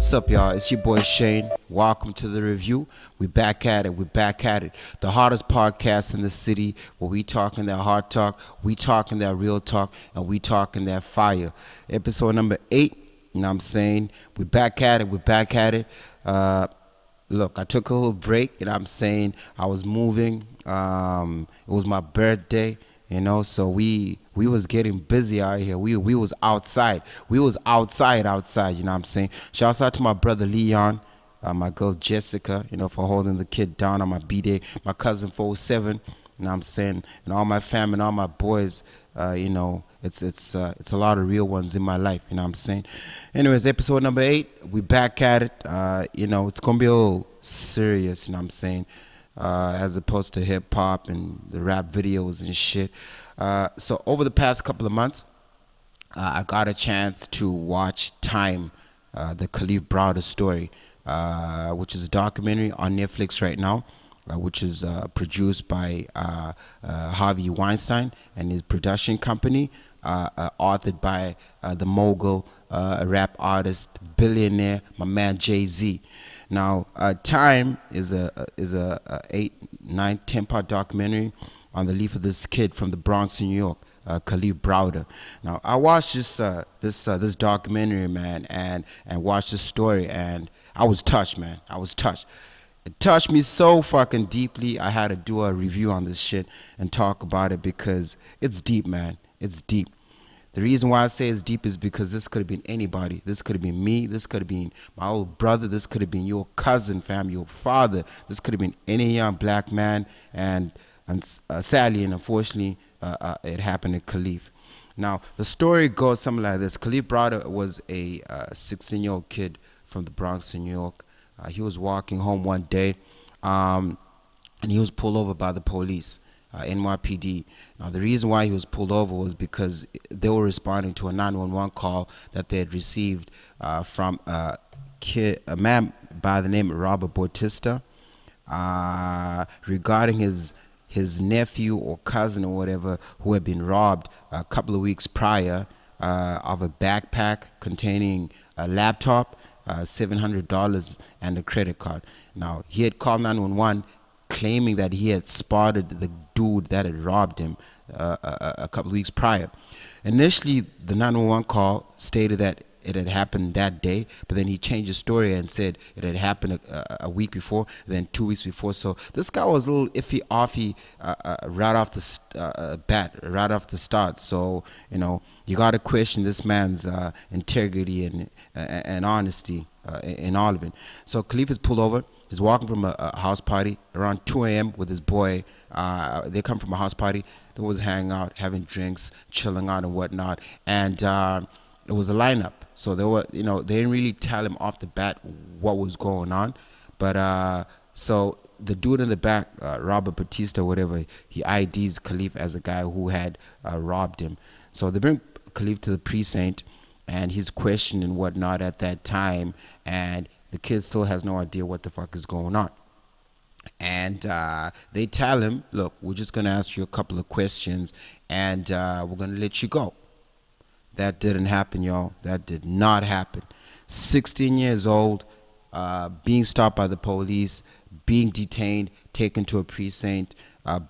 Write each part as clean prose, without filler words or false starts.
What's up, y'all? It's your boy Shane. Welcome to the review. We back at it. The hottest podcast in the city where we talking that hard talk, we talking that real talk, and we talking that fire. Episode number 8, you know what I'm saying? We back at it. Look, I took a little break, you know what I'm saying? I was moving. It was my birthday. So we was getting busy out here. We was outside. You know what I'm saying? Shouts out to my brother Leon, my girl Jessica, for holding the kid down on my B-Day, my cousin 407, you know what I'm saying? And all my family and all my boys, it's a lot of real ones in my life, you know what I'm saying? Anyways, episode number 8, we back at it. It's gonna be a little serious, you know what I'm saying? As opposed to hip hop and the rap videos and shit. So over the past couple of months, I got a chance to watch Time, the Kalief Browder story, which is a documentary on Netflix right now, which is produced by Harvey Weinstein and his production company, authored by the mogul, rap artist, billionaire, my man Jay-Z. Now, Time is a 8, 9, 10-part documentary on the life of this kid from the Bronx, New York, Kalief Browder. Now, I watched this documentary, man, and watched this story, and I was touched, man. It touched me so fucking deeply. I had to do a review on this shit and talk about it because it's deep, man. It's deep. The reason why I say it's deep is because this could have been anybody. This could have been me. This could have been my old brother. This could have been your cousin, fam, your father. This could have been any young black man. And sadly and unfortunately, it happened to Kalief. Now, the story goes something like this. Kalief Browder was a 16-year-old kid from the Bronx in New York. He was walking home one day, and he was pulled over by the police. NYPD. Now, the reason why he was pulled over was because they were responding to a 911 call that they had received from a man by the name of Robert Bautista, regarding his nephew or cousin or whatever who had been robbed a couple of weeks prior of a backpack containing a laptop, $700, and a credit card. Now, he had called 911 claiming that he had spotted the dude that had robbed him a couple of weeks prior. Initially, the 911 call stated that it had happened that day, but then he changed his story and said it had happened a week before, then 2 weeks before. So this guy was a little iffy right off the start. So you got to question this man's integrity and honesty in all of it. So Kalief is pulled over. He's walking from a house party around 2 a.m. with his boy. They come from a house party. They was hanging out, having drinks, chilling out and whatnot. And it was a lineup. So they didn't really tell him off the bat what was going on. But so the dude in the back, Robert Bautista, whatever, he IDs Kalief as a guy who had robbed him. So they bring Kalief to the precinct, and he's questioned and whatnot at that time. And the kid still has no idea what the fuck is going on. And they tell him, look, we're just going to ask you a couple of questions, and we're going to let you go. That didn't happen, y'all. That did not happen. 16 years old, being stopped by the police, being detained, taken to a precinct,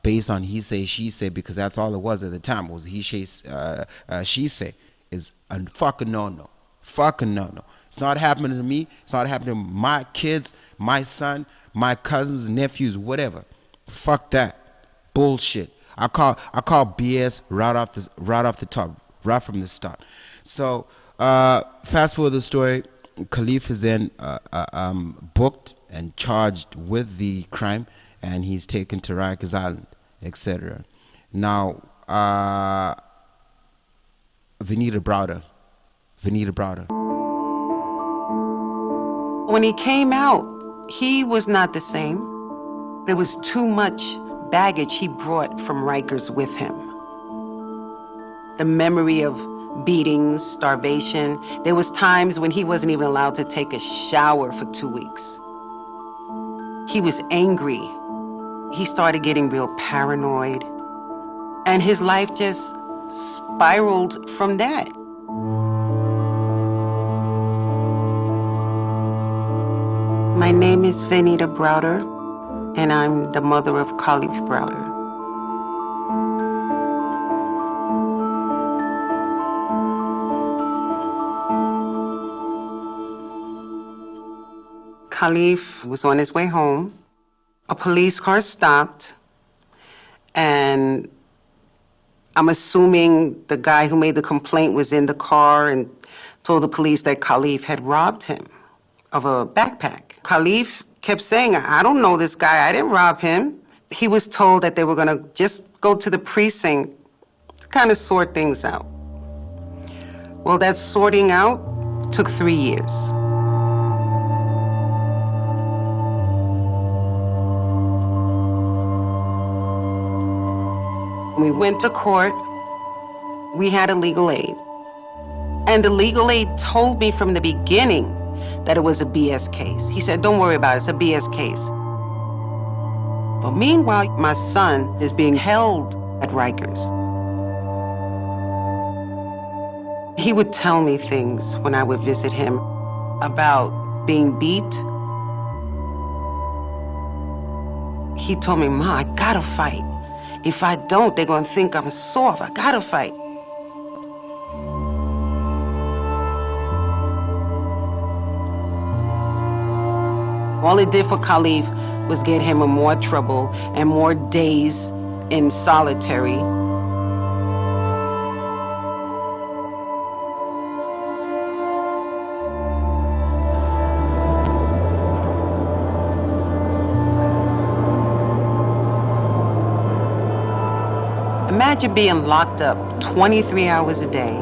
based on he say, she say, because that's all it was at the time. It was he say, she say. Is a fucking no-no. Fucking no-no. It's not happening to me. It's not happening to my kids, my son, my cousins, nephews, whatever. Fuck that. Bullshit. I call BS right off the top, right from the start. So fast forward the story. Kalief is then booked and charged with the crime, and he's taken to Rikers Island, etc. Now, Vanita Browder. When he came out, he was not the same. There was too much baggage he brought from Rikers with him. The memory of beatings, starvation. There was times when he wasn't even allowed to take a shower for 2 weeks. He was angry. He started getting real paranoid. And his life just spiraled from that. My name is Venita Browder, and I'm the mother of Kalief Browder. Kalief was on his way home. A police car stopped, and I'm assuming the guy who made the complaint was in the car and told the police that Kalief had robbed him of a backpack. Kalief kept saying, I don't know this guy, I didn't rob him. He was told that they were gonna just go to the precinct to kind of sort things out. Well, that sorting out took 3 years. We went to court. We had a legal aid. And the legal aid told me from the beginning that it was a BS case. He said, don't worry about it, it's a BS case. But meanwhile, my son is being held at Rikers. He would tell me things when I would visit him about being beat. He told me, Ma, I gotta fight. If I don't, they're gonna think I'm soft. I gotta fight. All it did for Kalief was get him in more trouble and more days in solitary. Imagine being locked up 23 hours a day.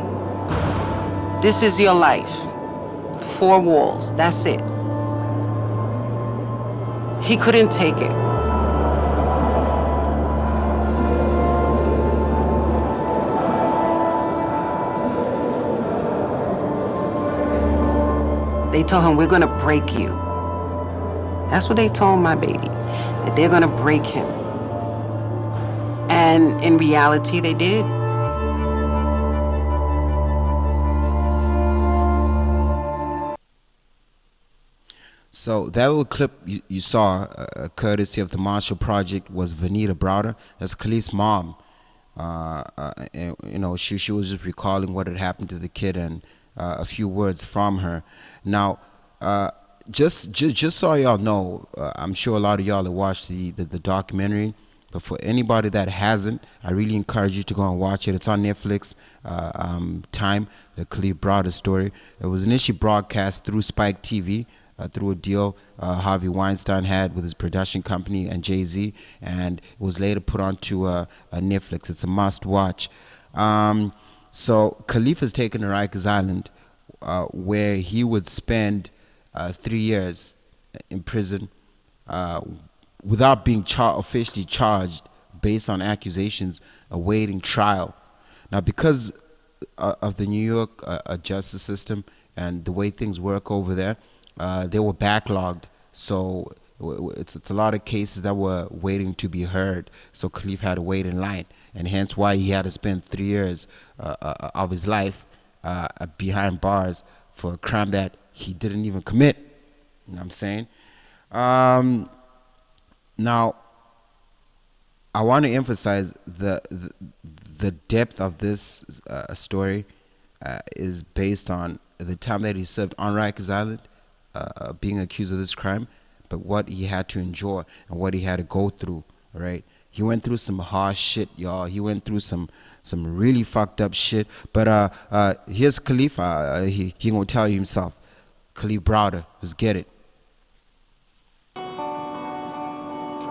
This is your life. 4 walls, that's it. He couldn't take it. They told him, we're gonna break you. That's what they told my baby, that they're gonna break him. And in reality, they did. So that little clip you saw, courtesy of the Marshall Project, was Venita Browder. That's Kalief's mom. And, you know, she was just recalling what had happened to the kid and a few words from her. Now, just so y'all know, I'm sure a lot of y'all have watched the documentary. But for anybody that hasn't, I really encourage you to go and watch it. It's on Netflix. Time, the Kalief Browder story. It was initially broadcast through Spike TV, through a deal Harvey Weinstein had with his production company and Jay-Z, and it was later put onto Netflix. It's a must-watch. So Kalief is taken to Rikers Island, where he would spend 3 years in prison without being officially charged, based on accusations, awaiting trial. Now, because of the New York justice system and the way things work over there, they were backlogged. So it's a lot of cases that were waiting to be heard. So Kalief had to wait in line, and hence why he had to spend 3 years of his life behind bars for a crime that he didn't even commit. You know what I'm saying? Now, I want to emphasize the depth of this story is based on the time that he served on Rikers Island, being accused of this crime, but what he had to endure and what he had to go through. Right? He went through some harsh shit, y'all. He went through some really fucked up shit. But here's Kalief. He gonna tell you himself. Kalief Browder, let's get it.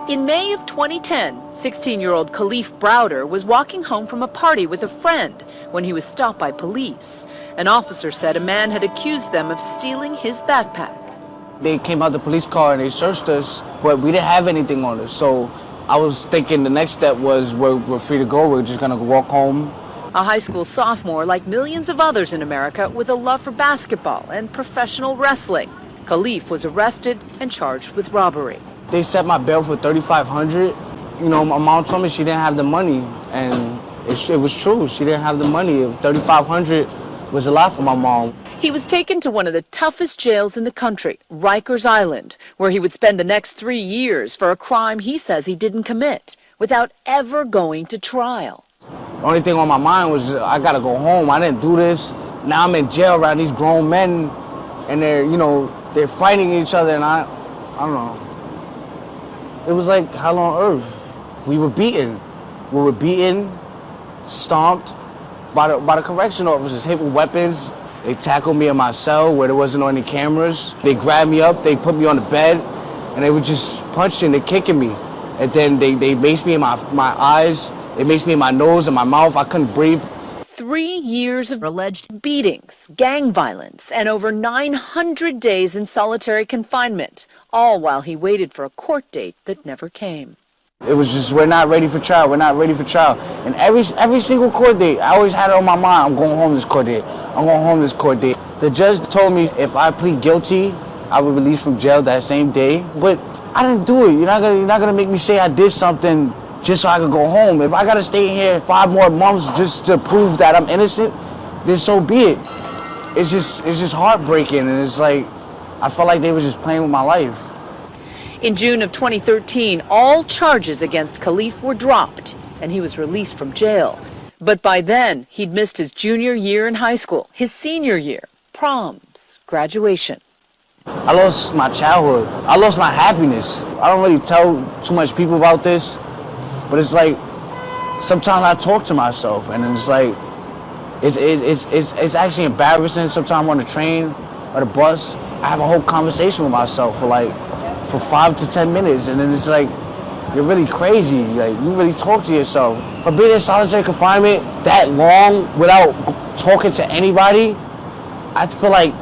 In May of 2010, 16-year-old Kalief Browder was walking home from a party with a friend when he was stopped by police. An officer said a man had accused them of stealing his backpack. They came out the police car and they searched us, but we didn't have anything on us. So I was thinking the next step was we're free to go. We're just gonna walk home. A high school sophomore like millions of others in America with a love for basketball and professional wrestling. Kalief was arrested and charged with robbery. They set my bail for $3,500. You know, my mom told me she didn't have the money, and it was true. She didn't have the money. $3,500 was a lot for my mom. He was taken to one of the toughest jails in the country, Rikers Island, where he would spend the next 3 years for a crime he says he didn't commit, without ever going to trial. The only thing on my mind was I gotta go home. I didn't do this. Now I'm in jail around these grown men, and they're fighting each other, and I don't know. It was like hell on earth. We were beaten. We were beaten, stomped by the correction officers, hit with weapons. They tackled me in my cell where there wasn't any cameras. They grabbed me up, they put me on the bed, and they were just punching and kicking me. And then they maced me in my eyes, they maced me in my nose and my mouth. I couldn't breathe. 3 years of alleged beatings, gang violence, and over 900 days in solitary confinement, all while he waited for a court date that never came. It was just, we're not ready for trial, we're not ready for trial. And every single court date, I always had it on my mind, I'm going home this court date, I'm going home this court date. The judge told me if I plead guilty, I would release from jail that same day. But I didn't do it. You're not gonna make me say I did something just so I could go home. If I gotta stay here 5 more months just to prove that I'm innocent, then so be it. It's just heartbreaking, and it's like, I felt like they were just playing with my life. In June of 2013, all charges against Kalief were dropped, and he was released from jail. But by then, he'd missed his junior year in high school, his senior year, proms, graduation. I lost my childhood. I lost my happiness. I don't really tell too much people about this, but it's like, sometimes I talk to myself, and it's like, it's actually embarrassing. Sometimes on the train or the bus, I have a whole conversation with myself for 5 to 10 minutes, and then it's like, you're really crazy. Like, you really talk to yourself. But being in solitary confinement that long without talking to anybody, I feel like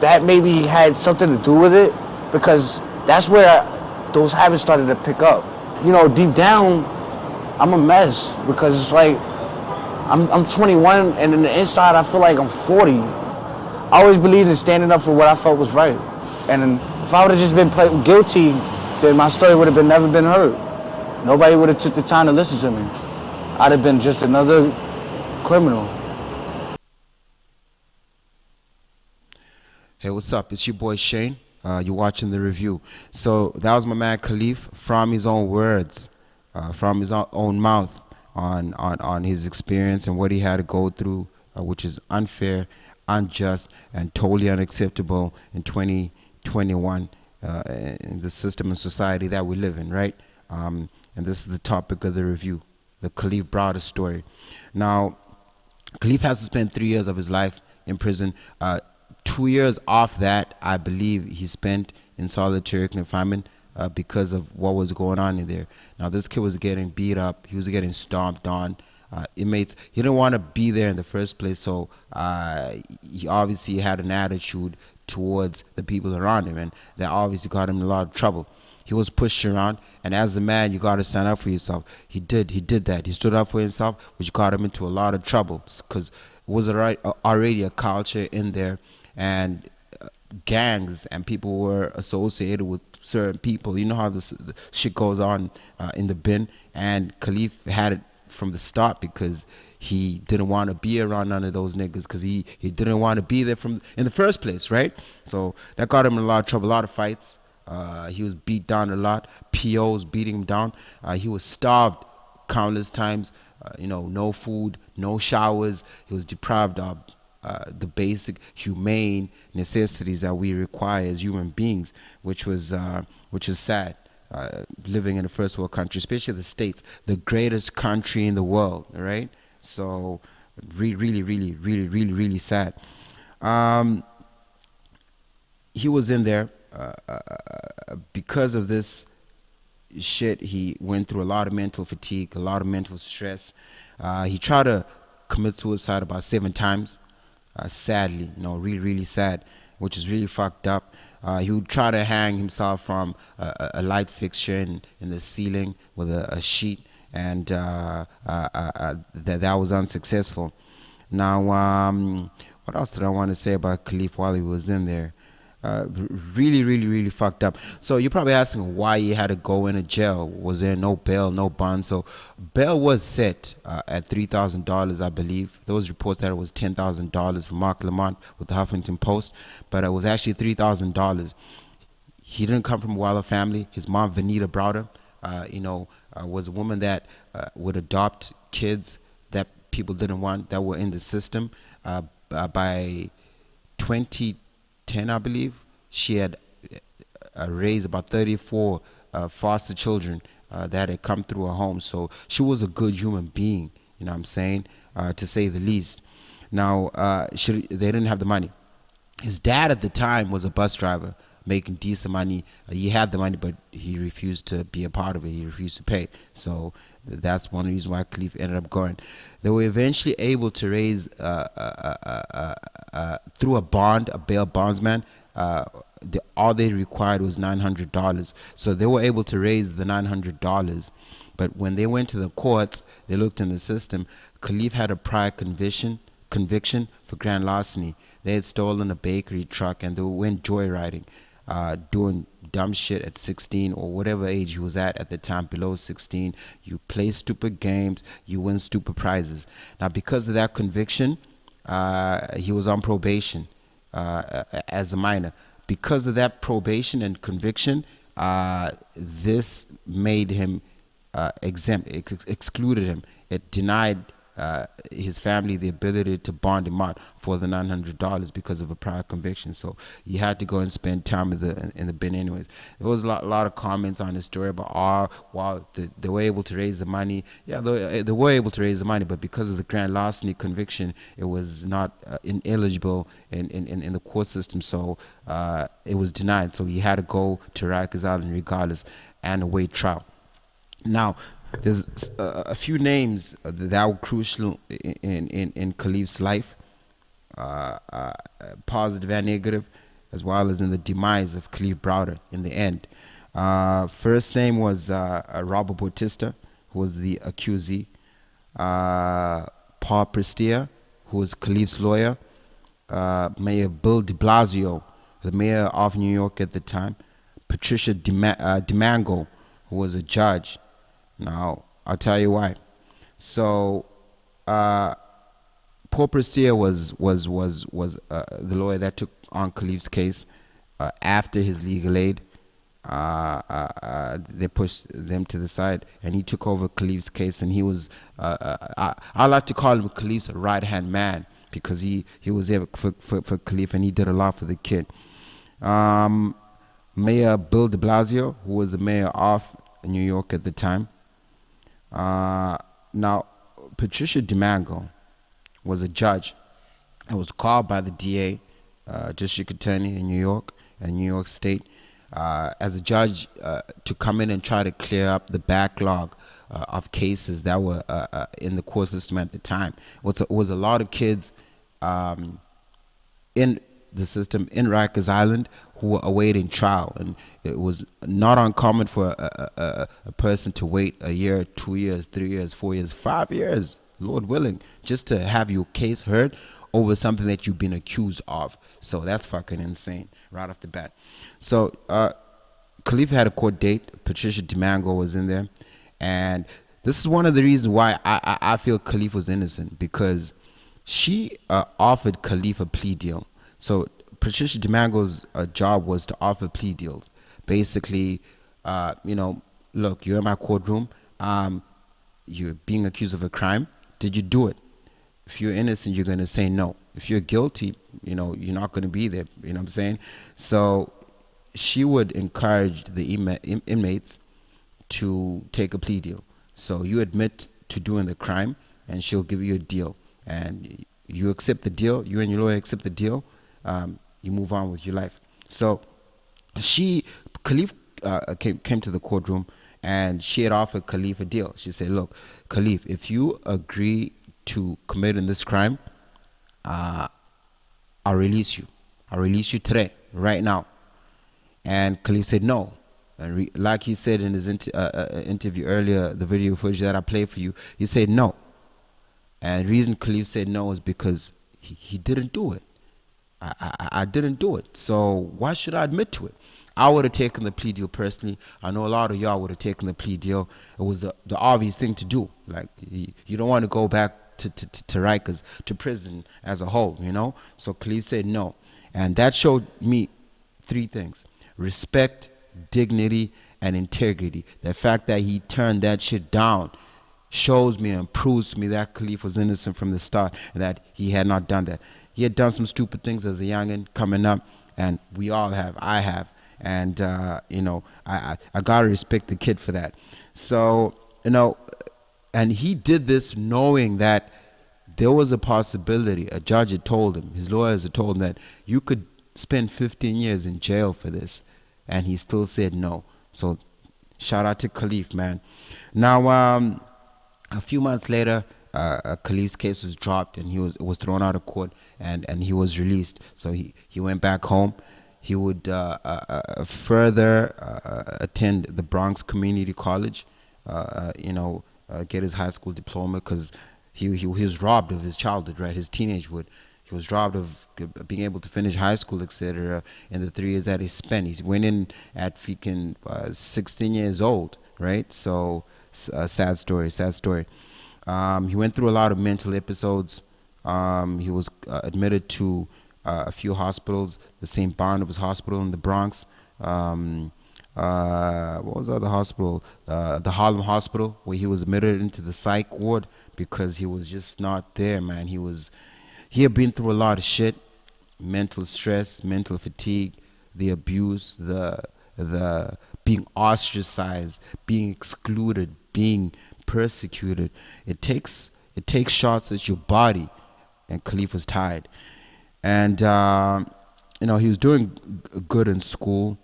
that maybe had something to do with it, because that's where those habits started to pick up. Deep down, I'm a mess, because it's like, I'm 21, and in the inside, I feel like I'm 40. I always believed in standing up for what I felt was right. And if I would have just been guilty, then my story would have never been heard. Nobody would have took the time to listen to me. I'd have been just another criminal. Hey, what's up? It's your boy Shane. You're watching the review. So that was my man Kalief, from his own words, from his own mouth, on his experience and what he had to go through, which is unfair, unjust, and totally unacceptable in 2021 in the system and society that we live in, right? And this is the topic of the review, the Kalief Browder story. Now, Kalief has to spend 3 years of his life in prison. 2 years off that, I believe, he spent in solitary confinement because of what was going on in there. Now, this kid was getting beat up. He was getting stomped on. Inmates, he didn't want to be there in the first place, so he obviously had an attitude towards the people around him, and that obviously got him in a lot of trouble. He was pushed around, and as a man, you got to stand up for yourself. He did that. He stood up for himself, which got him into a lot of trouble, because it was already a culture in there, and gangs and people were associated with certain people. You know how this shit goes on in the bin, and Kalief had it from the start, because he didn't want to be around none of those niggas, because he didn't want to be there in the first place, right? So that got him in a lot of trouble, a lot of fights. He was beat down a lot. POs beating him down. He was starved countless times. No food, no showers. He was deprived of the basic humane necessities that we require as human beings, which is sad. Living in a first world country, especially the States, the greatest country in the world, right? So really sad. He was in there because of this shit. He went through a lot of mental fatigue, a lot of mental stress. He tried to commit suicide about 7 times, sadly, really sad, which is really fucked up. He would try to hang himself from a light fixture in the ceiling with a sheet, and that was unsuccessful. Now, what else did I want to say about Kalief while he was in there? Really, really, really fucked up. So you're probably asking why he had to go into jail. Was there no bail, no bond? So bail was set at $3,000, I believe. There was reports that it was $10,000 from Mark Lamont with the Huffington Post, but it was actually $3,000. He didn't come from a wealthy family. His mom, Vanita Browder, was a woman that would adopt kids that people didn't want that were in the system. By 2010, I believe, she had raised about 34 foster children that had come through her home. So she was a good human being, you know what I'm saying, to say the least. Now, they didn't have the money. His dad at the time was a bus driver, making decent money. He had the money, but he refused to be a part of it. He refused to pay. So that's one reason why Kalief ended up going. They were eventually able to raise, through a bail bondsman, all they required was $900. So they were able to raise the $900. But when they went to the courts, they looked in the system. Kalief had a prior conviction for grand larceny. They had stolen a bakery truck and they went joyriding, doing dumb shit at 16 or whatever age he was at the time, below 16. You play stupid games, you win stupid prizes. Now, because of that conviction, he was on probation as a minor. Because of that probation and conviction, this made him exempt, excluded him. It denied his family the ability to bond him out for the $900 because of a prior conviction. So you had to go and spend time in the bin anyways. There was a lot of comments on this story about, they were able to raise the money. Yeah, they were able to raise the money, but because of the grand larceny conviction, it was not ineligible in the court system. So it was denied. So he had to go to Rikers Island regardless and await trial. Now, there's a few names that were crucial in Kalief's life, positive and negative, as well as in the demise of Kalief Browder in the end. First name was Robert Bautista, who was the accusee. Paul Prestia, who was Kalief's lawyer. Mayor Bill de Blasio, the mayor of New York at the time. Patricia DeMango, who was a judge. Now, I'll tell you why. So, Paul Prestia was the lawyer that took on Kalief's case after his legal aid. They pushed them to the side, and he took over Kalief's case. And he was, I like to call him Kalief's right-hand man because he was there for Kalief, and he did a lot for the kid. Mayor Bill de Blasio, who was the mayor of New York at the time. Now, Patricia DeMango was a judge and was called by the DA, district attorney in New York and New York State, as a judge to come in and try to clear up the backlog of cases that were in the court system at the time. It was a lot of kids in the system in Rikers Island who were awaiting trial, and it was not uncommon for a person to wait a year, 2 years, 3 years, 4 years, 5 years, Lord willing, just to have your case heard over something that you've been accused of. So that's fucking insane right off the bat. So Kalief had a court date. Patricia DeMango was in there, and this is one of the reasons why I feel Kalief was innocent, because she offered Kalief a plea deal. So Patricia DeMango's job was to offer plea deals. Basically, look, you're in my courtroom. You're being accused of a crime. Did you do it? If you're innocent, you're going to say no. If you're guilty, you're not going to be there. You know what I'm saying? So she would encourage the inmates to take a plea deal. So you admit to doing the crime, and she'll give you a deal. And you accept the deal. You and your lawyer accept the deal. You move on with your life. So Kalief came to the courtroom, and she had offered Kalief a deal. She said, look, Kalief, if you agree to committing this crime, I'll release you. I'll release you today, right now. And Kalief said no. And like he said in his interview earlier, the video footage that I played for you, he said no. And the reason Kalief said no is because he didn't do it. I didn't do it. So why should I admit to it? I would have taken the plea deal personally. I know a lot of y'all would have taken the plea deal. It was the obvious thing to do. Like, you don't want to go back to Rikers, to prison as a whole, you know? So Kalief said no. And that showed me three things: respect, dignity, and integrity. The fact that he turned that shit down shows me and proves to me that Kalief was innocent from the start and that he had not done that. He had done some stupid things as a youngin' coming up, and we all have. I have. And, you know, I got to respect the kid for that. So, you know, and he did this knowing that there was a possibility. A judge had told him, his lawyers had told him that you could spend 15 years in jail for this. And he still said no. So shout out to Kalief, man. Now, a few months later, Kalief's case was dropped and he was thrown out of court and he was released. So he went back home. He would further attend the Bronx Community College, you know, get his high school diploma, because he was robbed of his childhood, right? His teenagehood. He was robbed of being able to finish high school, etc. in the 3 years that he spent. He went in at freaking 16 years old, right? So, sad story, sad story. He went through a lot of mental episodes. He was admitted to a few hospitals, the St. Barnabas Hospital in the Bronx. What was the other hospital? The Harlem Hospital, where he was admitted into the psych ward because he was just not there, man. He had been through a lot of shit: mental stress, mental fatigue, the abuse, the being ostracized, being excluded, being persecuted. It takes shots at your body, and Kalief was tired. And, you know, he was doing good in school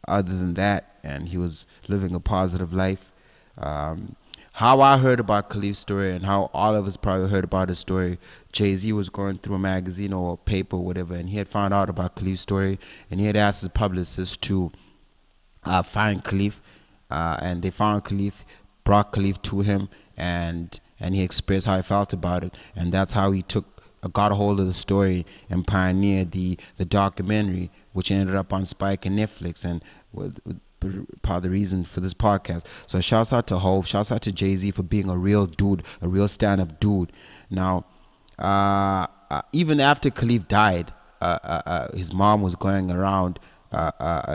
other than that, and he was living a positive life. How I heard about Kalief's story, and how all of us probably heard about his story, Jay-Z was going through a magazine or a paper or whatever, and he had found out about Kalief's story, and he had asked his publicist to find Kalief, and they found Kalief, brought Kalief to him, and he expressed how he felt about it, and that's how he got a hold of the story and pioneered the documentary, which ended up on Spike and Netflix, and part of the reason for this podcast. So shouts out to Hov, shouts out to Jay-Z for being a real dude, a real stand-up dude. Now, even after Kalief died, his mom was going around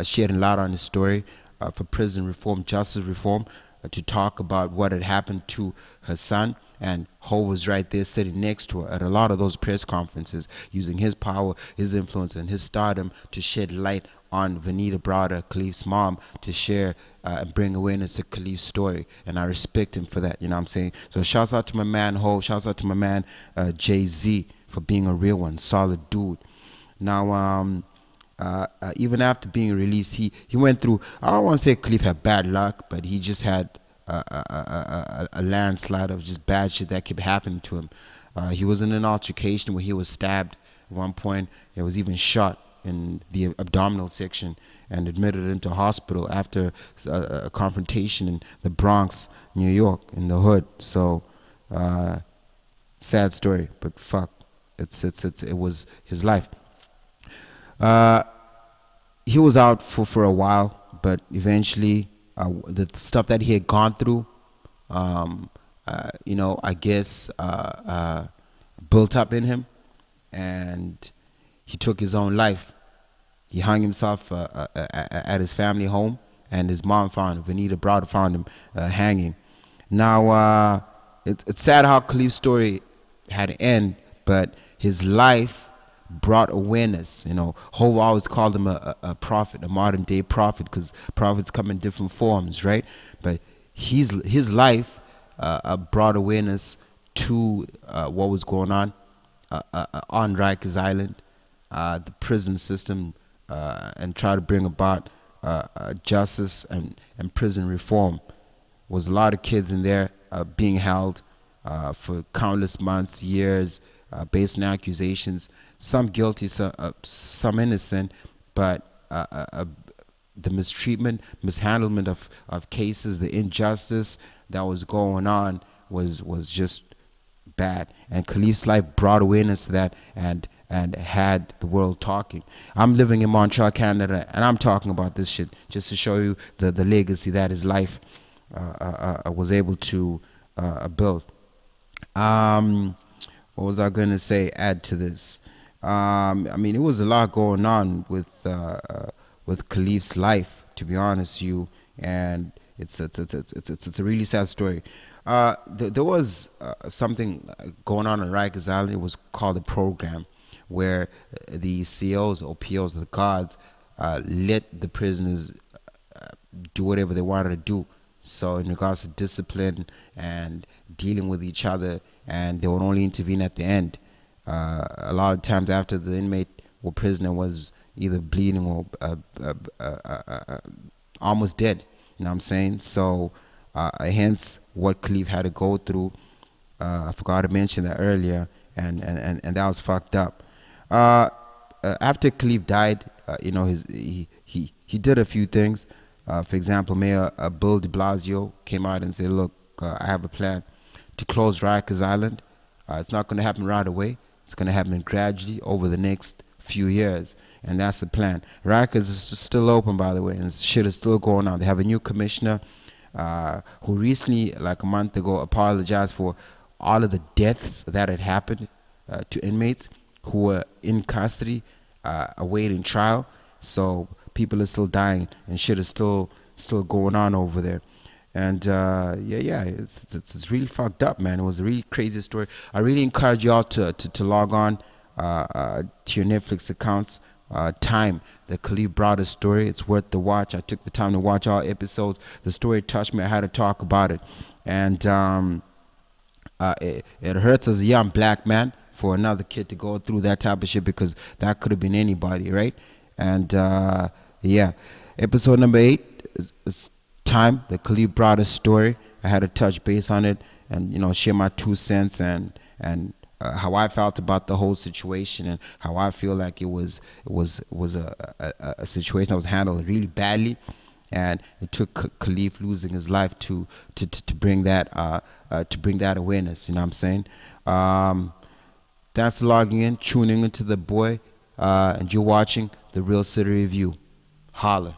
shedding light on his story for prison reform, justice reform, to talk about what had happened to her son. And Ho was right there sitting next to her at a lot of those press conferences, using his power, his influence, and his stardom to shed light on Vanita Browder, Kalief's mom, to share and bring awareness to Kalief's story. And I respect him for that, you know what I'm saying? So shouts out to my man Ho, shouts out to my man Jay-Z for being a real one, solid dude. Now, even after being released, he went through, I don't want to say Kalief had bad luck, but he just had a landslide of just bad shit that kept happening to him. He was in an altercation where he was stabbed at one point. He was even shot in the abdominal section and admitted into hospital after a confrontation in the Bronx, New York, in the hood. So, sad story, but fuck, it was his life. He was out for a while, but eventually, the stuff that he had gone through, you know, I guess built up in him, and he took his own life. He hung himself at his family home, and his mom found him. Vanita Browder found him hanging. Now, it's sad how Kalief's story had to end, but his life brought awareness. You know, Hov always called him a prophet, a modern day prophet, because prophets come in different forms, right? But his life brought awareness to what was going on Rikers Island, the prison system, and try to bring about justice and prison reform. Was a lot of kids in there being held for countless months, years, based on accusations. Some guilty, some innocent, but the mistreatment, mishandlement of cases, the injustice that was going on was just bad. And Kalief's life brought awareness to that, and and had the world talking. I'm living in Montreal, Canada, and I'm talking about this shit just to show you the legacy that his life was able to build. What was I going to say? Add to this. I mean, it was a lot going on with Kalief's life, to be honest with you, and it's a really sad story. There was something going on Rikers Island. It was called a program where the COs or POs, the guards, let the prisoners do whatever they wanted to do. So in regards to discipline and dealing with each other, and they would only intervene at the end. A lot of times after the inmate or prisoner was either bleeding or almost dead. You know what I'm saying? So hence what Kalief had to go through. I forgot to mention that earlier, and that was fucked up. After Kalief died, he did a few things. For example, Mayor Bill de Blasio came out and said, look, I have a plan to close Rikers Island. It's not going to happen right away. It's going to happen gradually over the next few years. And that's the plan. Rikers is still open, by the way, and shit is still going on. They have a new commissioner who recently, like a month ago, apologized for all of the deaths that had happened to inmates who were in custody awaiting trial. So people are still dying and shit is still going on over there. And it's really fucked up, man. It was a really crazy story. I really encourage y'all to log on to your Netflix accounts. Time, the Kalief Browder story. It's worth the watch. I took the time to watch all episodes. The story touched me. I had to talk about it. And it hurts as a young black man for another kid to go through that type of shit, because that could have been anybody, right? And episode number 8 is Time, the Kalief Browder story. I had to touch base on it and share my 2 cents and how I felt about the whole situation, and how I feel like it was a situation that was handled really badly, and it took Kalief losing his life to bring that awareness. You know what I'm saying? Thanks for logging in, tuning into the boy, and you're watching the Real City Review. Holla.